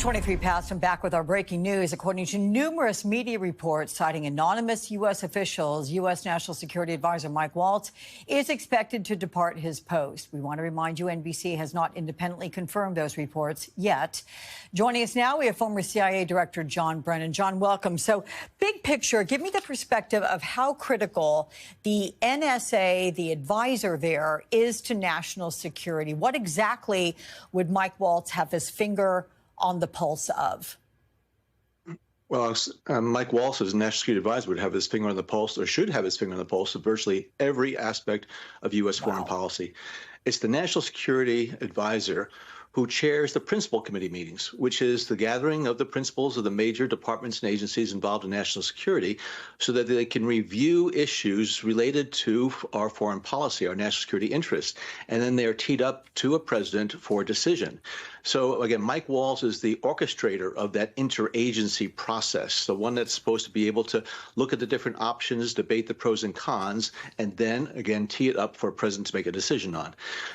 23 past, I'm back with our breaking news. According to numerous media reports citing anonymous U.S. officials, U.S. National Security Advisor Mike Waltz is expected to depart his post. We want to remind you NBC has not independently confirmed those reports yet. Joining us now, we have former CIA Director John Brennan. John, welcome. So, big picture, give me the perspective of how critical the NSA, the advisor there, is to national security. What exactly would Mike Waltz have his finger on the pulse of? Well, Mike Waltz, as National Security Advisor, would have his finger on the pulse, or should have his finger on the pulse, of virtually every aspect of U.S. foreign policy. It's the National Security Advisor who chairs the Principal Committee meetings, which is the gathering of the principals of the major departments and agencies involved in national security so that they can review issues related to our foreign policy, our national security interests, and then they are teed up to a president for a decision. So again, Mike Waltz is the orchestrator of that interagency process, the one that's supposed to be able to look at the different options, debate the pros and cons, and then again tee it up for a president to make a decision on.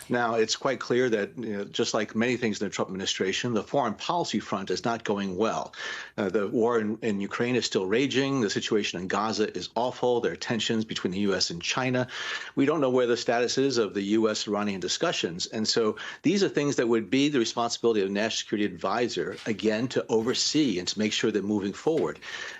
Now, it's quite clear that just like many things in the Trump administration, the foreign policy front is not going well. The war in Ukraine is still raging. The situation in Gaza is awful. There are tensions between the U.S. and China. We don't know where the status is of the U.S.-Iranian discussions. And so these are things that would be the responsibility of the National Security Advisor, again, to oversee and to make sure they're moving forward.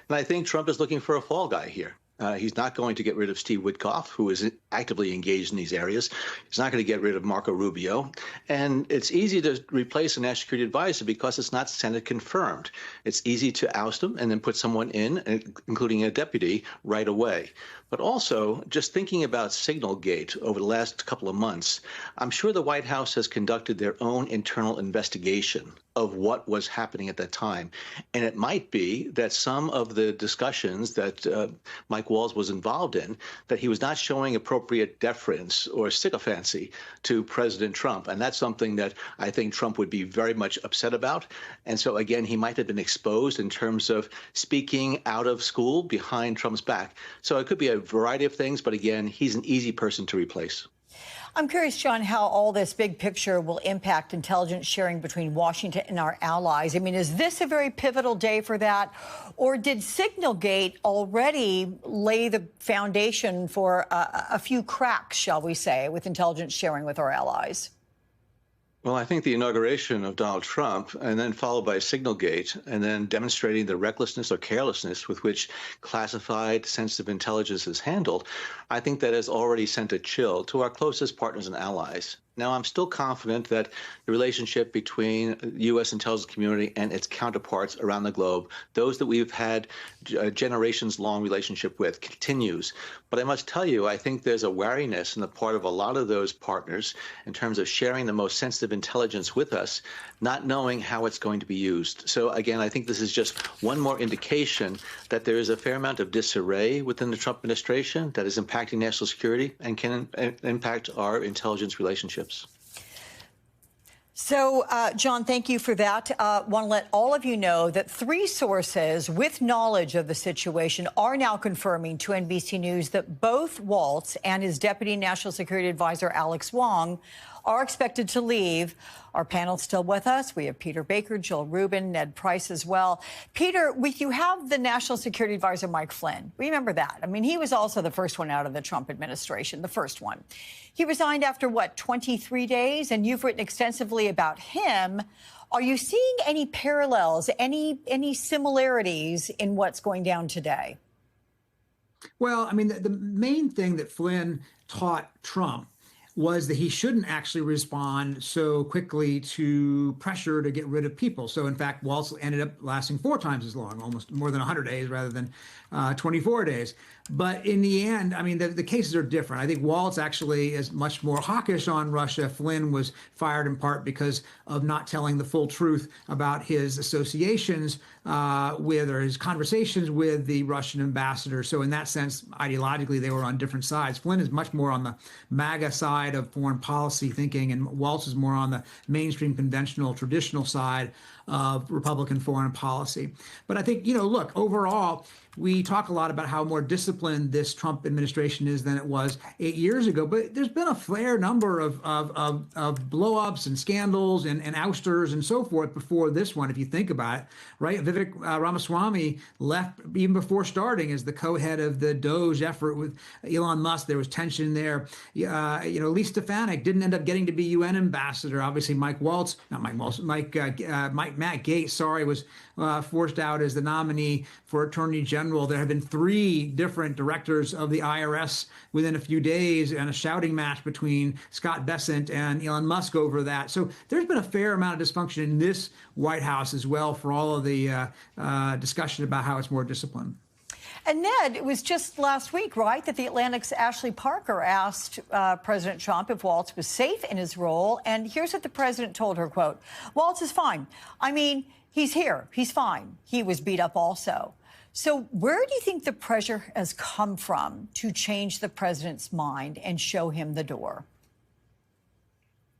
And I think Trump is looking for a fall guy here. He's not going to get rid of Steve Witkoff, who is actively engaged in these areas. He's not going to get rid of Marco Rubio. And it's easy to replace a national security advisor because it's not Senate confirmed. It's easy to oust him and then put someone in, including a deputy, right away. But also, just thinking about Signalgate over the last couple of months, I'm sure the White House has conducted their own internal investigation of what was happening at that time. And it might be that some of the discussions that Mike Waltz was involved in, that he was not showing appropriate deference or sycophancy to President Trump. And that's something that I think Trump would be very much upset about. And so, again, he might have been exposed in terms of speaking out of school behind Trump's back. So it could be a variety of things. But again, he's an easy person to replace. I'm curious, John, how all this big picture will impact intelligence sharing between Washington and our allies. I mean, is this a very pivotal day for that? Or did Signalgate already lay the foundation for a few cracks, shall we say, with intelligence sharing with our allies? Well, I think the inauguration of Donald Trump and then followed by Signalgate and then demonstrating the recklessness or carelessness with which classified sensitive intelligence is handled, I think that has already sent a chill to our closest partners and allies. Now, I'm still confident that the relationship between the U.S. intelligence community and its counterparts around the globe, those that we've had a generations-long relationship with, continues. But I must tell you, I think there's a wariness on the part of a lot of those partners in terms of sharing the most sensitive intelligence with us, not knowing how it's going to be used. So, again, I think this is just one more indication that there is a fair amount of disarray within the Trump administration that is impacting national security and can impact our intelligence relationships. So, John, thank you for that. Want to let all of you know that 3 sources with knowledge of the situation are now confirming to NBC News that both Waltz and his Deputy National Security Advisor, Alex Wong, are expected to leave. Our panel's still with us. We have Peter Baker, Jill Rubin, Ned Price as well. Peter, with you have the National Security Advisor, Mike Flynn. Remember that. I mean, he was also the first one out of the Trump administration, the first one. He resigned after, what, 23 days? And you've written extensively about him. Are you seeing any parallels, any similarities in what's going down today? Well, I mean, the main thing that Flynn taught Trump was that he shouldn't actually respond so quickly to pressure to get rid of people. So, in fact, Waltz ended up lasting 4 times as long, almost more than 100 days rather than 24 days. But in the end, I mean, the cases are different. I think Waltz actually is much more hawkish on Russia. Flynn was fired in part because of not telling the full truth about his associations with or his conversations with the Russian ambassador. So in that sense, ideologically, they were on different sides. Flynn is much more on the MAGA side side of foreign policy thinking, and Waltz is more on the mainstream, conventional, traditional side of Republican foreign policy. But I think, look, overall, we talk a lot about how more disciplined this Trump administration is than it was 8 years ago. But there's been a fair number of blow-ups and scandals and ousters and so forth before this one, if you think about it, right? Vivek Ramaswamy left even before starting as the co-head of the DOGE effort with Elon Musk. There was tension there. Lee Stefanik didn't end up getting to be UN ambassador. Obviously, Matt Gaetz, was forced out as the nominee for Attorney General. There have been 3 different directors of the IRS within a few days, and a shouting match between Scott Bessent and Elon Musk over that. So there's been a fair amount of dysfunction in this White House as well, for all of the discussion about how it's more disciplined. And Ned, it was just last week, right, that The Atlantic's Ashley Parker asked President Trump if Waltz was safe in his role. And here's what the president told her, quote, "Waltz is fine. I mean, he's here. He's fine. He was beat up also." So where do you think the pressure has come from to change the president's mind and show him the door?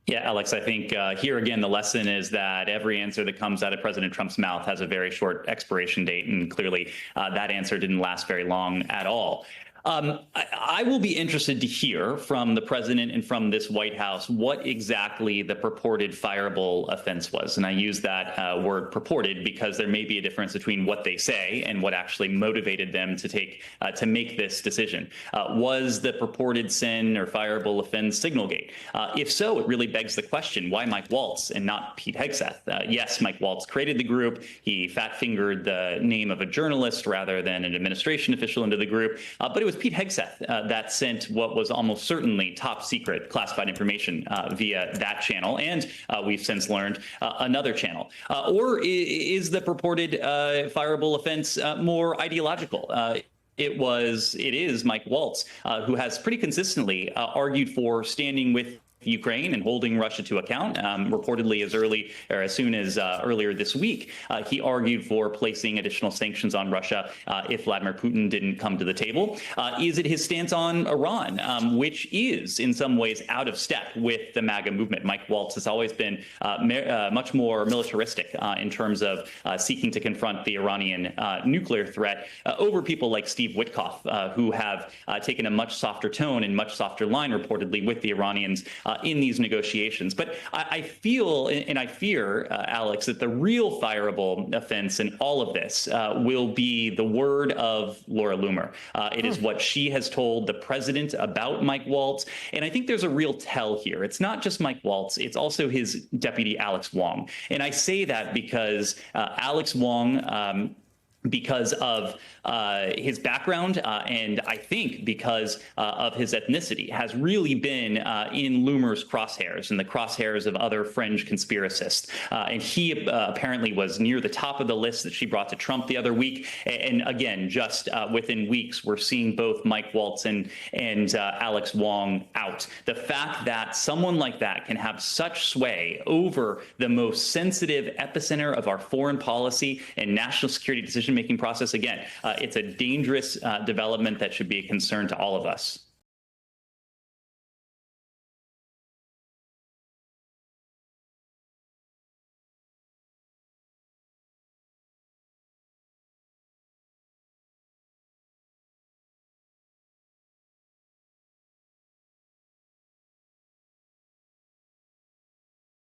Yeah, Alex, I think here again, the lesson is that every answer that comes out of President Trump's mouth has a very short expiration date. And clearly that answer didn't last very long at all. I will be interested to hear from the president and from this White House what exactly the purported fireable offense was. And I use that word purported because there may be a difference between what they say and what actually motivated them to make this decision. Was the purported sin or fireable offense Signalgate? If so, it really begs the question, why Mike Waltz and not Pete Hegseth? Yes, Mike Waltz created the group. He fat-fingered the name of a journalist rather than an administration official into the group. But it was Pete Hegseth that sent what was almost certainly top secret classified information via that channel. And we've since learned another channel. Or is the purported fireable offense more ideological? It is Mike Waltz who has pretty consistently argued for standing with Ukraine and holding Russia to account. Reportedly as soon as earlier this week, he argued for placing additional sanctions on Russia if Vladimir Putin didn't come to the table. Is it his stance on Iran, which is in some ways out of step with the MAGA movement? Mike Waltz has always been much more militaristic in terms of seeking to confront the Iranian nuclear threat over people like Steve Witkoff, who have taken a much softer tone and much softer line reportedly with the Iranians in these negotiations. But I feel and I fear, Alex, that the real fireable offense in all of this will be the word of Laura Loomer. It is what she has told the president about Mike Waltz. And I think there's a real tell here. It's not just Mike Waltz. It's also his deputy, Alex Wong. And I say that because Alex Wong, because of his background and I think because of his ethnicity, has really been in Loomer's crosshairs and the crosshairs of other fringe conspiracists. And he apparently was near the top of the list that she brought to Trump the other week. And again, just within weeks, we're seeing both Mike Waltz and Alex Wong out. The fact that someone like that can have such sway over the most sensitive epicenter of our foreign policy and national security decision-making process, again, it's a dangerous development that should be a concern to all of us.